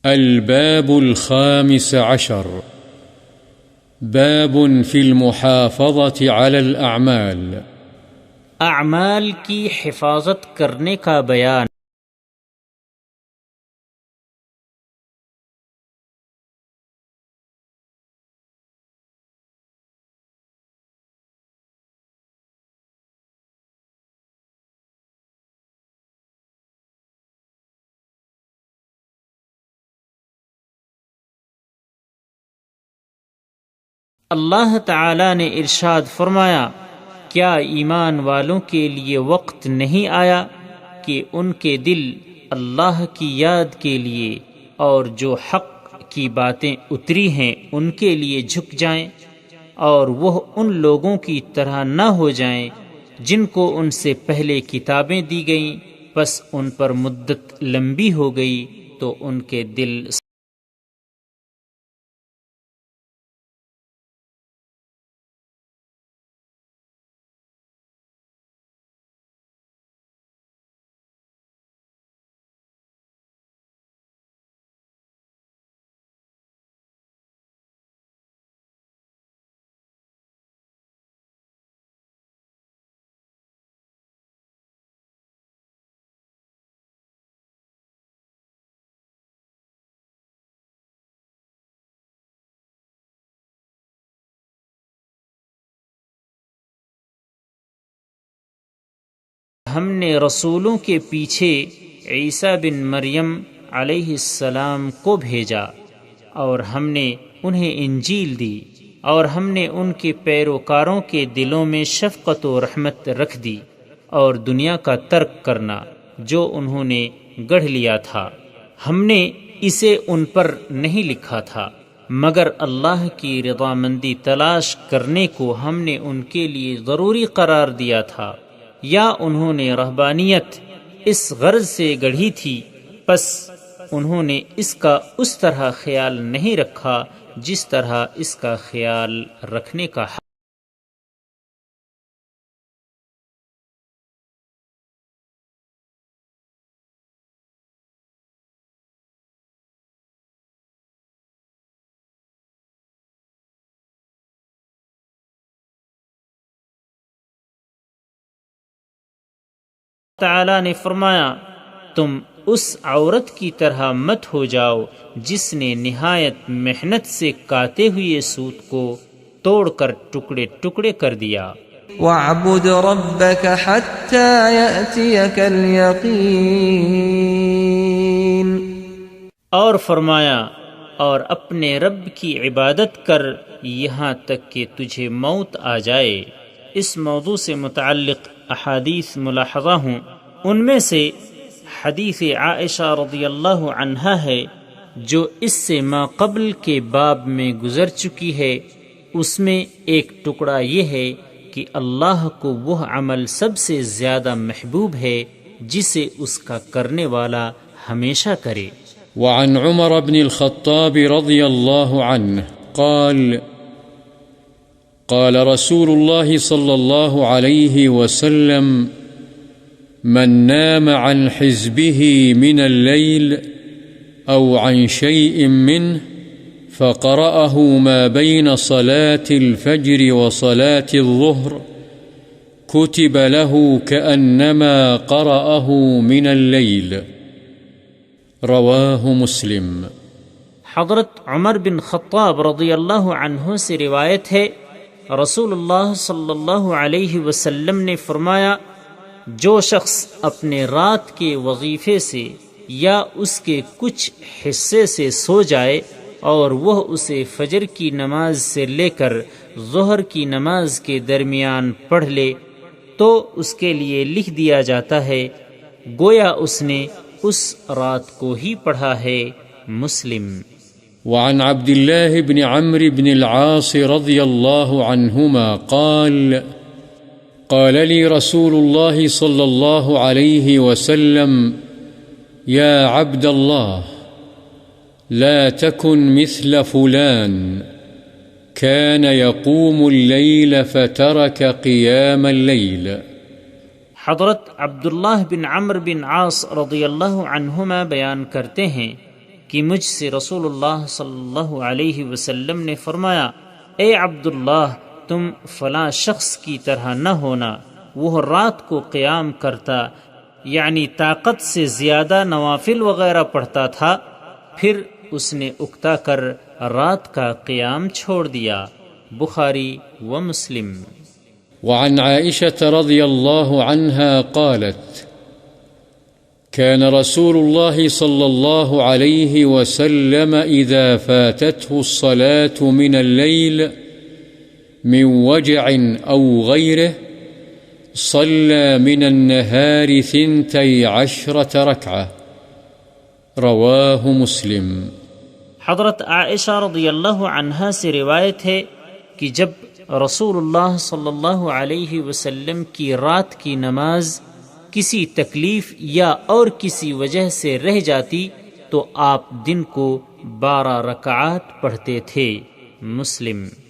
الباب الخامس عشر باب في المحافظة على الأعمال اعمال کی حفاظت کرنے کا بیان۔ اللہ تعالی نے ارشاد فرمایا، کیا ایمان والوں کے لیے وقت نہیں آیا کہ ان کے دل اللہ کی یاد کے لیے اور جو حق کی باتیں اتری ہیں ان کے لیے جھک جائیں، اور وہ ان لوگوں کی طرح نہ ہو جائیں جن کو ان سے پہلے کتابیں دی گئیں، پس ان پر مدت لمبی ہو گئی تو ان کے دل ہم نے رسولوں کے پیچھے عیسیٰ بن مریم علیہ السلام کو بھیجا، اور ہم نے انہیں انجیل دی، اور ہم نے ان کے پیروکاروں کے دلوں میں شفقت و رحمت رکھ دی، اور دنیا کا ترک کرنا جو انہوں نے گڑھ لیا تھا، ہم نے اسے ان پر نہیں لکھا تھا، مگر اللہ کی رضامندی تلاش کرنے کو ہم نے ان کے لیے ضروری قرار دیا تھا، یا انہوں نے رہبانیت اس غرض سے گڑھی تھی، پس انہوں نے اس کا اس طرح خیال نہیں رکھا جس طرح اس کا خیال رکھنے کا حق۔ تعالی نے فرمایا، تم اس عورت کی طرح مت ہو جاؤ جس نے نہایت محنت سے کاتے ہوئے سوت کو توڑ کر ٹکڑے ٹکڑے کر دیا۔ وَاعْبُدْ رَبَّكَ حَتَّى يَأْتِيَكَ الْيَقِينُ، اور فرمایا، اور اپنے رب کی عبادت کر یہاں تک کہ تجھے موت آ جائے۔ اس موضوع سے متعلق احادیث ملاحظہ ہوں، ان میں سے حدیث عائشہ رضی اللہ عنہا ہے جو اس سے ما قبل کے باب میں گزر چکی ہے۔ اس میں ایک ٹکڑا یہ ہے کہ اللہ کو وہ عمل سب سے زیادہ محبوب ہے جسے اس کا کرنے والا ہمیشہ کرے۔ وعن عمر بن الخطاب رضی اللہ عنہ قال رسول الله صلى الله عليه وسلم من نام عن حزبه من الليل أو عن شيء منه فقرأه ما بين صلاة الفجر وصلاة الظهر كتب له كأنما قرأه من الليل رواه مسلم۔ حضرت عمر بن خطاب رضی اللہ عنہ سے روایت ہے، رسول اللہ صلی اللہ علیہ وسلم نے فرمایا، جو شخص اپنے رات کے وظیفے سے یا اس کے کچھ حصے سے سو جائے اور وہ اسے فجر کی نماز سے لے کر ظہر کی نماز کے درمیان پڑھ لے تو اس کے لیے لکھ دیا جاتا ہے گویا اس نے اس رات کو ہی پڑھا ہے۔ مسلم۔ وعن عبد الله بن عمرو بن العاص رضي الله عنهما قال لي رسول الله صلى الله عليه وسلم يا عبد الله لا تكن مثل فلان كان يقوم الليل فترك قيام الليل۔ حضرت عبداللہ بن عمرو بن عاص رضی اللہ عنہما بیان کرتے ہیں، کہ مجھ سے رسول اللہ صلی اللہ علیہ وسلم نے فرمایا، اے عبداللہ، تم فلاں شخص کی طرح نہ ہونا، وہ رات کو قیام کرتا، یعنی طاقت سے زیادہ نوافل وغیرہ پڑھتا تھا، پھر اس نے اکتا کر رات کا قیام چھوڑ دیا۔ بخاری و مسلم۔ وعن عائشة رضي الله عنها قالت: كان رسول الله صلى الله عليه وسلم إذا فاتته الصلاة من الليل من وجع أو غيره صلى من النهار 12 ركعة، رواه مسلم۔ حضرت عائشہ رضی اللہ عنہا سے روایت ہے کہ جب رسول اللہ صلی اللہ علیہ وسلم کی رات کی نماز کسی تکلیف یا اور کسی وجہ سے رہ جاتی تو آپ دن کو 12 رکعات پڑھتے تھے۔ مسلم۔